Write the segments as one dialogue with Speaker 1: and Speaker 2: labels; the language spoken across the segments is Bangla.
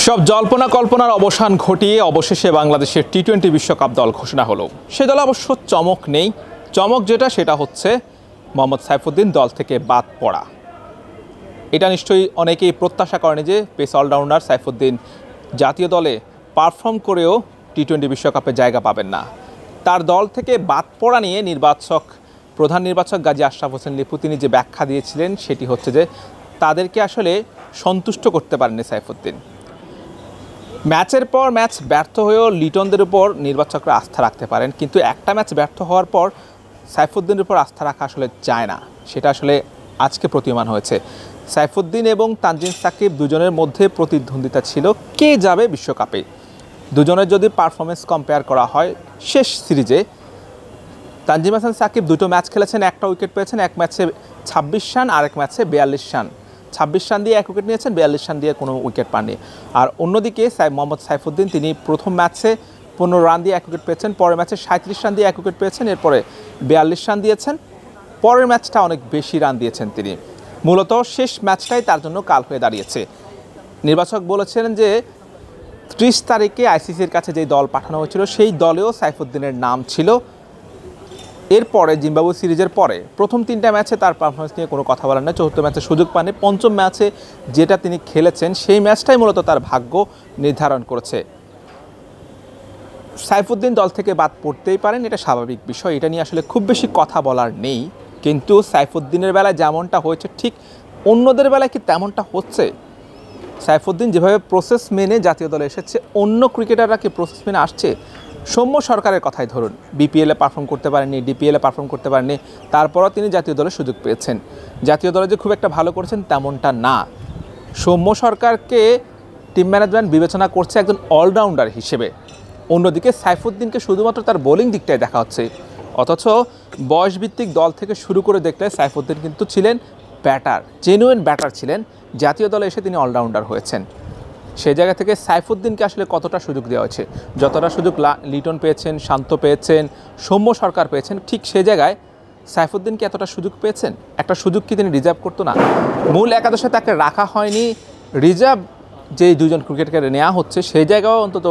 Speaker 1: সব জল্পনা কল্পনার অবসান ঘটিয়ে অবশেষে বাংলাদেশের টি-20 বিশ্বকাপ দল ঘোষণা হলো। সে দলে অবশ্য চমক নেই। চমক যেটা সেটা হচ্ছে মোহাম্মদ সাইফুদ্দিন দল থেকে বাদ পড়া। এটা নিশ্চয়ই অনেকেই প্রত্যাশা করেনি যে পেস অলরাউন্ডার সাইফুদ্দিন জাতীয় দলে পারফর্ম করেও টি-20 বিশ্বকাপে জায়গা পাবেন না। তার দল থেকে বাদ পড়া নিয়ে প্রধান নির্বাচক গাজী আশরাফ হোসেন লিপু তিনি যে ব্যাখ্যা দিয়েছিলেন সেটি হচ্ছে যে তাদেরকে আসলে সন্তুষ্ট করতে পারেননি সাইফুদ্দিন। ম্যাচের পর ম্যাচ ব্যর্থ হয়েও লিটনদের উপর নির্বাচকরা আস্থা রাখতে পারেন, কিন্তু একটা ম্যাচ ব্যর্থ হওয়ার পর সাইফুদ্দিনের উপর আস্থা রাখা আসলে যায় না। সেটা আসলে আজকে প্রতীয়মান হয়েছে। সাইফুদ্দিন এবং তানজিম সাকিব দুজনের মধ্যে প্রতিদ্বন্দ্বিতা ছিল কে যাবে বিশ্বকাপে। দুজনের যদি পারফরমেন্স কম্পেয়ার করা হয় শেষ সিরিজে তানজিম হাসান সাকিব দুটো ম্যাচ খেলেছেন, একটা উইকেট পেয়েছেন। এক ম্যাচে 26 রান, আরেক ম্যাচে 42 রান। 26 রান দিয়ে 1 উইকেট নিয়েছেন, 42 রান দিয়ে কোনো উইকেট পাননি। আর অন্যদিকে মোহাম্মদ সাইফুদ্দিন তিনি প্রথম ম্যাচে 15 রান দিয়ে 1 উইকেট পেয়েছেন, পরের ম্যাচে 37 রান দিয়ে 1 উইকেট পেয়েছেন, এরপরে 42 রান দিয়েছেন। পরের ম্যাচটা অনেক বেশি রান দিয়েছেন তিনি। মূলত শেষ ম্যাচটাই তার জন্য কাল হয়ে দাঁড়িয়েছে। নির্বাচক বলেছিলেন যে 30 তারিখে আইসিসির কাছে যেই দল পাঠানো হয়েছিল সেই দলেও সাইফুদ্দিনের নাম ছিল। এরপরে জিম্বাবুয়ে সিরিজের পরে প্রথম 3টা ম্যাচে তার পারফরমেন্স নিয়ে কোনো কথা বলার নেই। 4র্থ ম্যাচে সুযোগ পাননি। 5ম ম্যাচে যেটা তিনি খেলেছেন সেই ম্যাচটাই মূলত তার ভাগ্য নির্ধারণ করেছে। সাইফুদ্দিন দল থেকে বাদ পড়তেই পারেন, এটা স্বাভাবিক বিষয়। এটা নিয়ে আসলে খুব বেশি কথা বলার নেই। কিন্তু সাইফুদ্দিনের বেলায় যেমনটা হয়েছে ঠিক অন্যদের বেলায় কি তেমনটা হচ্ছে? সাইফুদ্দিন যেভাবে প্রসেস মেনে জাতীয় দলে এসেছে, অন্য ক্রিকেটাররা কি প্রসেস মেনে আসছে? সৌম্য সরকারের কথাই ধরুন, বিপিএলে পারফর্ম করতে পারেননি, ডিপিএলে পারফর্ম করতে পারেননি, তারপরও তিনি জাতীয় দলে সুযোগ পেয়েছেন। জাতীয় দলে যে খুব একটা ভালো করেছেন তেমনটা না। সৌম্য সরকারকে টিম ম্যানেজমেন্ট বিবেচনা করছে একজন অলরাউন্ডার হিসেবে। অন্যদিকে সাইফুদ্দিনকে শুধুমাত্র তার বোলিং দিকটাই দেখা হচ্ছে। অথচ বয়সভিত্তিক দল থেকে শুরু করে দেখলে সাইফুদ্দিন কিন্তু ছিলেন ব্যাটার, জেনুইন ব্যাটার ছিলেন। জাতীয় দলে এসে তিনি অলরাউন্ডার হয়েছেন। সেই জায়গা থেকে সাইফুদ্দিনকে আসলে কতটা সুযোগ দেওয়া হয়েছে? যতটা সুযোগ লিটন পেয়েছেন, শান্ত পেয়েছেন, সৌম্য সরকার পেয়েছেন, ঠিক সেই জায়গায় সাইফুদ্দিনকে এতটা সুযোগ পেয়েছেন? একটা সুযোগ কি তিনি রিজার্ভ করতো না? মূল একাদশে তাকে রাখা হয়নি, রিজার্ভ যে দুজন ক্রিকেটকে নেওয়া হচ্ছে সেই জায়গাও অন্তত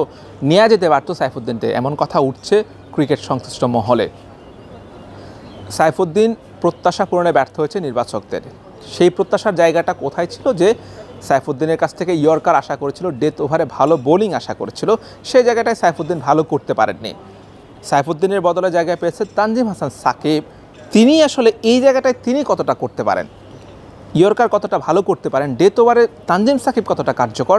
Speaker 1: নেওয়া যেতে পারতো সাইফুদ্দিনকে, এমন কথা উঠছে ক্রিকেট সংশ্লিষ্ট মহলে। সাইফুদ্দিন প্রত্যাশা পূরণে ব্যর্থ হয়েছে নির্বাচকদের। সেই প্রত্যাশার জায়গাটা কোথায় ছিল? যে সাইফুদ্দিনের কাছ থেকে ইয়র্কার আশা করেছিল, ডেথ ওভারে ভালো বোলিং আশা করেছিল, সেই জায়গাটায় সাইফুদ্দিন ভালো করতে পারেননি। সাইফুদ্দিনের বদলে জায়গায় পেয়েছে তানজিম হাসান সাকিব। তিনি আসলে এই জায়গাটায় তিনি কতটা করতে পারেন, ইয়র্কার কতটা ভালো করতে পারেন, ডেথ ওভারে তানজিম সাকিব কতটা কার্যকর,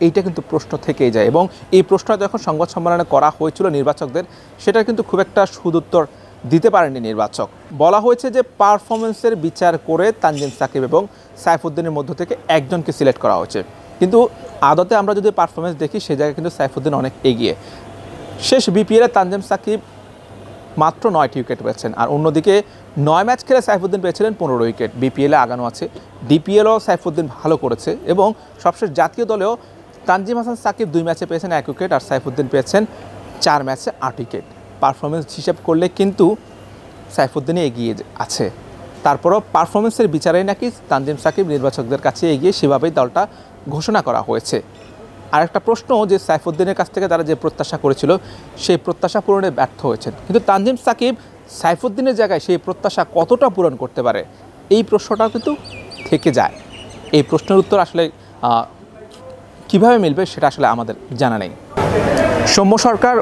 Speaker 1: এইটা কিন্তু প্রশ্ন থেকেই যায়। এবং এই প্রশ্নটা যখন সংবাদ সম্মেলনে করা হয়েছিল নির্বাচকদের, সেটার কিন্তু খুব একটা সুদুত্তর দিতে পারেননি নির্বাচক। বলা হয়েছে যে পারফরমেন্সের বিচার করে তানজিম সাকিব এবং সাইফুদ্দিনের মধ্য থেকে একজনকে সিলেক্ট করা হয়েছে। কিন্তু আদতে আমরা যদি পারফরমেন্স দেখি সেই জায়গায় কিন্তু সাইফুদ্দিন অনেক এগিয়ে। শেষ বিপিএলে তানজিম সাকিব মাত্র 9টি উইকেট পেয়েছেন, আর অন্যদিকে 9 ম্যাচ খেলে সাইফুদ্দিন পেয়েছিলেন 15 উইকেট। বিপিএলে আগানো আছে, ডিপিএলও সাইফুদ্দিন ভালো করেছে এবং সবশেষ জাতীয় দলেও তানজিম হাসান সাকিব 2 ম্যাচে পেয়েছেন 1 উইকেট, আর সাইফুদ্দিন পেয়েছেন 4 ম্যাচে 8 উইকেট। পারফরমেন্স হিসাব করলে কিন্তু সাইফুদ্দিনই এগিয়ে আছে। তারপরও পারফরমেন্সের বিচারেই নাকি তানজিম সাকিব নির্বাচকদের কাছে এগিয়ে, সেভাবেই দলটা ঘোষণা করা হয়েছে। আর একটা প্রশ্ন যে সাইফুদ্দিনের কাছ থেকে তারা যে প্রত্যাশা করেছিল সেই প্রত্যাশা পূরণে ব্যর্থ হয়েছেন, কিন্তু তানজিম সাকিব সাইফুদ্দিনের জায়গায় সেই প্রত্যাশা কতটা পূরণ করতে পারে এই প্রশ্নটাও কিন্তু থেকে যায়। এই প্রশ্নের উত্তর আসলে কিভাবে মিলবে সেটা আসলে আমাদের জানা নেই। সৌম্য সরকার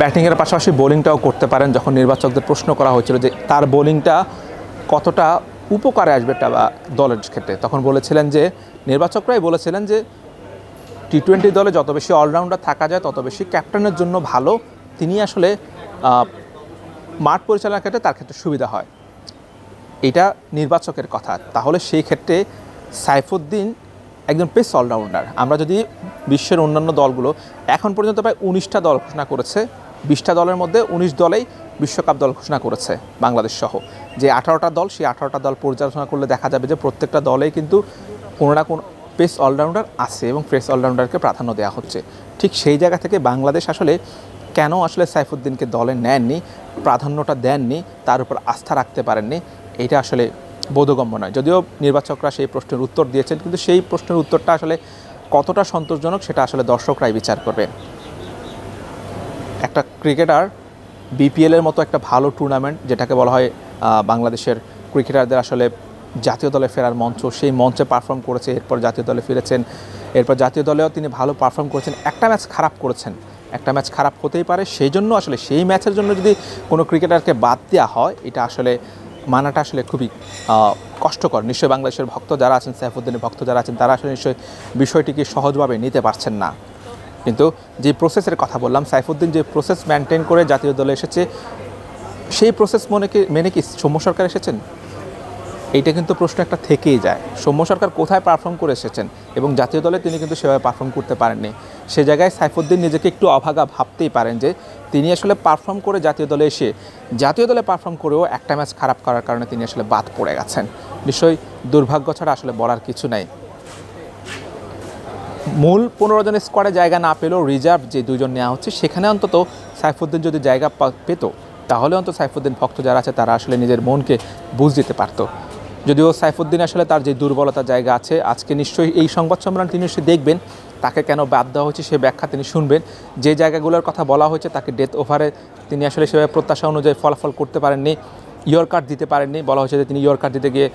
Speaker 1: ব্যাটিংয়ের পাশাপাশি বোলিংটাও করতে পারেন। যখন নির্বাচকদের প্রশ্ন করা হয়েছিল যে তার বোলিংটা কতটা উপকারে আসবে দলের ক্ষেত্রে, তখন বলেছিলেন যে নির্বাচকরাই বলেছিলেন যে টি-20 দলে যত বেশি অলরাউন্ডার থাকা যায় তত বেশি ক্যাপ্টেনের জন্য ভালো। তিনি আসলে মাঠ পরিচালনার ক্ষেত্রে তার ক্ষেত্রে সুবিধা হয়, এটা নির্বাচকের কথা। তাহলে সেই ক্ষেত্রে সাইফুদ্দিন একজন পেস অলরাউন্ডার। আমরা যদি বিশ্বের অন্যান্য দলগুলো এখন পর্যন্ত প্রায় 19টা দল ঘোষণা করেছে, 20টা দলের মধ্যে 19 দলেই বিশ্বকাপ দল ঘোষণা করেছে বাংলাদেশ সহ। যে 18টা দল, সেই 18টা দল পর্যালোচনা করলে দেখা যাবে যে প্রত্যেকটা দলেই কিন্তু কোনো না কোনো পেস অলরাউন্ডার আছে এবং পেস অলরাউন্ডারকে প্রাধান্য দেওয়া হচ্ছে। ঠিক সেই জায়গা থেকে বাংলাদেশ আসলে কেন সাইফুদ্দিনকে দলে নেননি, প্রাধান্যটা দেননি, তার উপর আস্থা রাখতে পারেননি, এটা আসলে বোধগম্য নয়। যদিও নির্বাচকরা সেই প্রশ্নের উত্তর দিয়েছেন, কিন্তু সেই প্রশ্নের উত্তরটা আসলে কতটা সন্তোষজনক সেটা আসলে দর্শকরাই বিচার করবে। একটা ক্রিকেটার বিপিএলের মতো একটা ভালো টুর্নামেন্ট, যেটাকে বলা হয় বাংলাদেশের ক্রিকেটারদের আসলে জাতীয় দলে ফেরার মঞ্চ, সেই মঞ্চে পারফর্ম করেছে, এরপর জাতীয় দলে ফিরেছেন, এরপর জাতীয় দলেও তিনি ভালো পারফর্ম করেছেন। একটা ম্যাচ খারাপ করেছেন, একটা ম্যাচ খারাপ হতেই পারে, সেই জন্য আসলে সেই ম্যাচের জন্য যদি কোনো ক্রিকেটারকে বাদ দেওয়া হয়, এটা আসলে মানাটা আসলে খুবই কষ্টকর। নিশ্চয়ই বাংলাদেশের ভক্ত যারা আছেন, সাইফুদ্দিনের ভক্ত যারা আছেন, তারা আসলে নিশ্চয়ই বিষয়টিকে সহজভাবে নিতে পারছেন না। কিন্তু যে প্রসেসের কথা বললাম, সাইফুদ্দিন যে প্রসেস মেনটেন করে জাতীয় দলে এসেছে, সেই প্রসেস মেনে কি সৌম্য সরকার এসেছেন? এইটা কিন্তু প্রশ্ন একটা থেকেই যায়। সৌম্য সরকার কোথায় পারফর্ম করে এসেছেন এবং জাতীয় দলে তিনি কিন্তু সেভাবে পারফর্ম করতে পারেননি। সে জায়গায় সাইফুদ্দিন নিজেকে একটু অভাগা ভাবতেই পারেন যে তিনি আসলে পারফর্ম করে জাতীয় দলে এসে জাতীয় দলে পারফর্ম করেও একটা ম্যাচ খারাপ করার কারণে তিনি আসলে বাদ পড়ে গেছেন। নিশ্চয়ই দুর্ভাগ্য ছাড়া আসলে বলার কিছু নাই। মূল 15 জনের স্কোয়াডে জায়গা না পেলেও রিজার্ভ যে 2 জন নেওয়া হচ্ছে, সেখানে অন্তত সাইফুদ্দিন যদি জায়গা পেত, তাহলে অন্তত সাইফুদ্দিন ভক্ত যারা আছে তারা আসলে নিজের মনকে বুঝ দিতে পারতো। যদিও সাইফুদ্দিন আসলে তার যে দুর্বলতার জায়গা আছে, আজকে নিশ্চয়ই এই সংবাদ সম্মেলন তিনি নিশ্চয়ই দেখবেন, তাকে কেন বাদ দেওয়া হয়েছে সে ব্যাখ্যা তিনি শুনবেন। যে জায়গাগুলোর কথা বলা হয়েছে তাকে ডেথ ওভারে তিনি আসলে সেভাবে প্রত্যাশা অনুযায়ী ফলাফল করতে পারেননি, ইয়র্কার দিতে পারেননি। বলা হয়েছে যে তিনি ইয়র্কার দিতে গিয়ে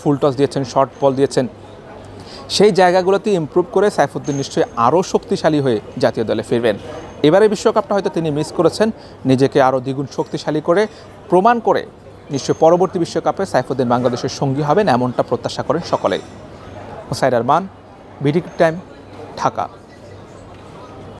Speaker 1: ফুল টস দিয়েছেন, শর্ট বল দিয়েছেন। সেই জায়গাগুলোতে ইমপ্রুভ করে সাইফুদ্দিন নিশ্চয়ই আরও শক্তিশালী হয়ে জাতীয় দলে ফিরবেন। এবারে বিশ্বকাপটা হয়তো তিনি মিস করেছেন, নিজেকে আরও দ্বিগুণ শক্তিশালী করে প্রমাণ করে নিশ্চয়ই পরবর্তী বিশ্বকাপে সাইফুদ্দিন বাংলাদেশের সঙ্গী হবেন, এমনটা প্রত্যাশা করেন সকলেই। Hossain Arman, BD time, Dhaka.